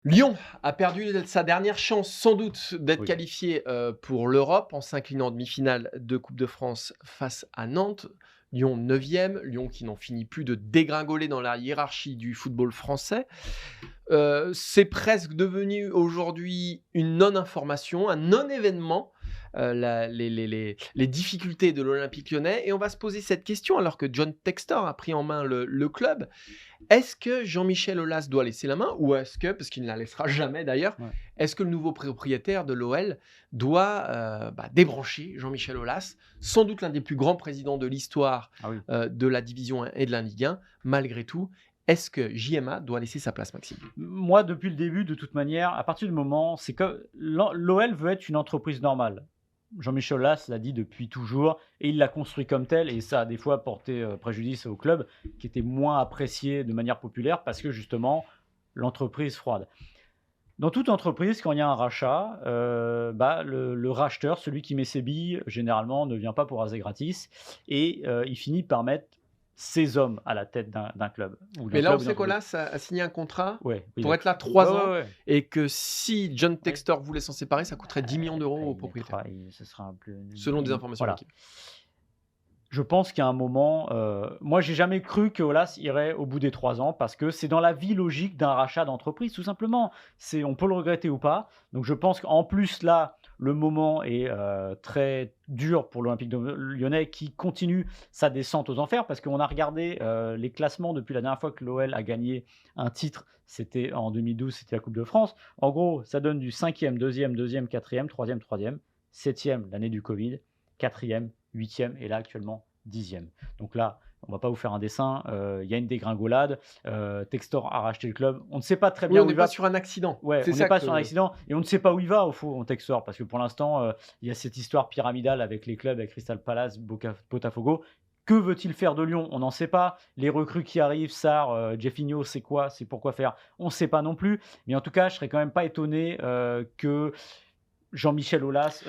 Lyon a perdu sa dernière chance, sans doute, d'être Oui. qualifié pour l'Europe en s'inclinant en demi-finale de Coupe de France face à Nantes. Lyon 9e, Lyon qui n'en finit plus de dégringoler dans la hiérarchie du football français. C'est presque devenu aujourd'hui une non-information, un non-événement, les difficultés de l'Olympique lyonnais. Et on va se poser cette question alors que John Textor a pris en main le club. Est-ce que Jean-Michel Aulas doit laisser la main ou est-ce que, parce qu'il ne la laissera jamais d'ailleurs, Ouais. est-ce que le nouveau propriétaire de l'OL doit débrancher Jean-Michel Aulas, sans doute l'un des plus grands présidents de l'histoire Ah oui. de la Division 1 et de la Ligue 1, malgré tout? Est-ce que JMA doit laisser sa place, Maxime? Moi, depuis le début, de toute manière, à partir du moment, c'est que l'OL veut être une entreprise normale. Jean-Michel Aulas l'a dit depuis toujours et il l'a construit comme tel et ça a des fois porté préjudice au club qui était moins apprécié de manière populaire parce que justement l'entreprise froide. Dans toute entreprise, quand il y a un rachat, le racheteur, celui qui met ses billes, généralement ne vient pas pour raser gratis et il finit par mettre ses hommes à la tête d'un club. Ou d'un Mais là, on club ou sait d'une qu'Aulas a signé un contrat Ouais, oui, pour être là ouais, 3 ouais, ans ouais. et que si John Textor voulait s'en séparer, ça coûterait 10 millions d'euros au Il propriétaire, ce sera un peu selon des informations de voilà. l'équipe. Je pense qu'à un moment, moi j'ai jamais cru que Aulas irait au bout des 3 ans parce que c'est dans la vie logique d'un rachat d'entreprise, tout simplement. On peut le regretter ou pas. Donc je pense qu'en plus là, le moment est très dur pour l'Olympique lyonnais qui continue sa descente aux enfers parce qu'on a regardé les classements depuis la dernière fois que l'OL a gagné un titre, c'était en 2012, c'était la Coupe de France. En gros, ça donne du 5e, 2e, 2e, 4e, 3e, 3e, 7e l'année du Covid, 4e, 8e et là actuellement 10e. Donc là, on va pas vous faire un dessin, il y a une dégringolade, Textor a racheté le club. On ne sait pas très Oui, bien on où n'est il pas va. sur un accident. Ouais, C'est on n'est ça pas sur un que. accident et on ne sait pas où il va au fond, Textor, parce que pour l'instant, il y a cette histoire pyramidale avec les clubs, avec Crystal Palace, Botafogo. Que veut-il faire de Lyon? On n'en sait pas. Les recrues qui arrivent, Sarr, Jeffinho, c'est quoi? C'est pourquoi faire? On ne sait pas non plus. Mais en tout cas, je serais quand même pas étonné que Jean-Michel Aulas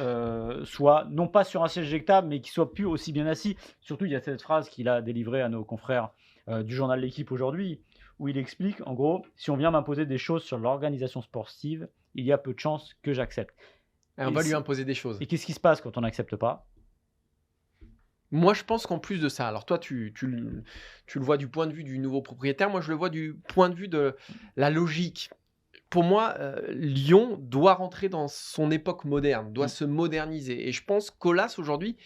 soit non pas sur un siège éjectable, mais qui soit plus aussi bien assis. Surtout, il y a cette phrase qu'il a délivrée à nos confrères du journal L'Équipe aujourd'hui, où il explique, en gros, si on vient m'imposer des choses sur l'organisation sportive, il y a peu de chances que j'accepte. On va lui imposer des choses. Et qu'est-ce qui se passe quand on n'accepte pas? Moi, je pense qu'en plus de ça, alors toi, tu le vois du point de vue du nouveau propriétaire, moi, je le vois du point de vue de la logique. Pour moi, Lyon doit rentrer dans son époque moderne, doit se moderniser. Et je pense qu'Aulas, aujourd'hui,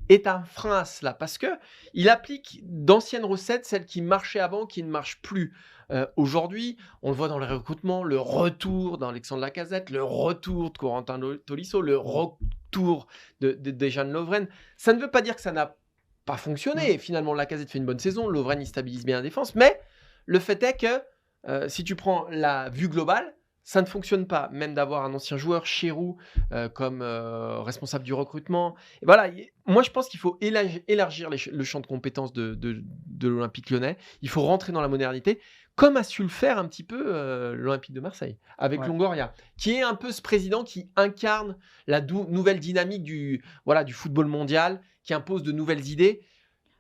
est un frein à cela parce que il applique d'anciennes recettes, celles qui marchaient avant, qui ne marchent plus. Aujourd'hui, on le voit dans les recrutements, le retour d'Alexandre Lacazette, le retour de Corentin Tolisso, le retour de Dejan Lovren. Ça ne veut pas dire que ça n'a pas fonctionné. Finalement, Lacazette fait une bonne saison, Lovren, il stabilise bien la défense. Mais le fait est que si tu prends la vue globale, ça ne fonctionne pas. Même d'avoir un ancien joueur, Chérou, comme responsable du recrutement. Et voilà, moi je pense qu'il faut élargir le champ de compétences de l'Olympique lyonnais. Il faut rentrer dans la modernité, comme a su le faire un petit peu l'Olympique de Marseille, avec Ouais. Longoria, qui est un peu ce président qui incarne la nouvelle dynamique du football mondial, qui impose de nouvelles idées.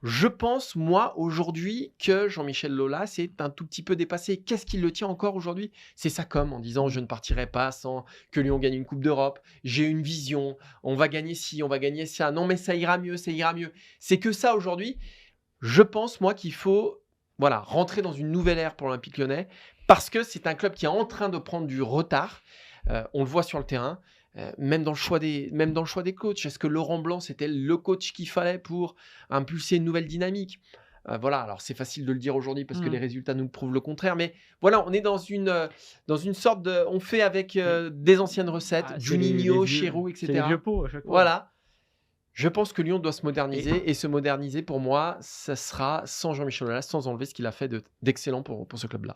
Je pense, moi, aujourd'hui, que Jean-Michel Aulas est un tout petit peu dépassé. Qu'est-ce qui le tient encore aujourd'hui? C'est sa com en disant « Je ne partirai pas sans que Lyon gagne une Coupe d'Europe. J'ai une vision. On va gagner ci, on va gagner ça. Non, mais ça ira mieux, ça ira mieux. » C'est que ça, aujourd'hui. Je pense, moi, qu'il faut rentrer dans une nouvelle ère pour l'Olympique lyonnais parce que c'est un club qui est en train de prendre du retard. On le voit sur le terrain. Même dans le choix des coachs. Est-ce que Laurent Blanc, c'était le coach qu'il fallait pour impulser une nouvelle dynamique? Alors c'est facile de le dire aujourd'hui parce que les résultats nous prouvent le contraire. Mais voilà, on est dans une sorte de... On fait avec des anciennes recettes, Juninho, Chérou, etc. C'est les vieux pots à chaque fois. Voilà. Je pense que Lyon doit se moderniser. Et se moderniser, pour moi, ça sera sans Jean-Michel Aulas, sans enlever ce qu'il a fait d'excellent pour ce club-là.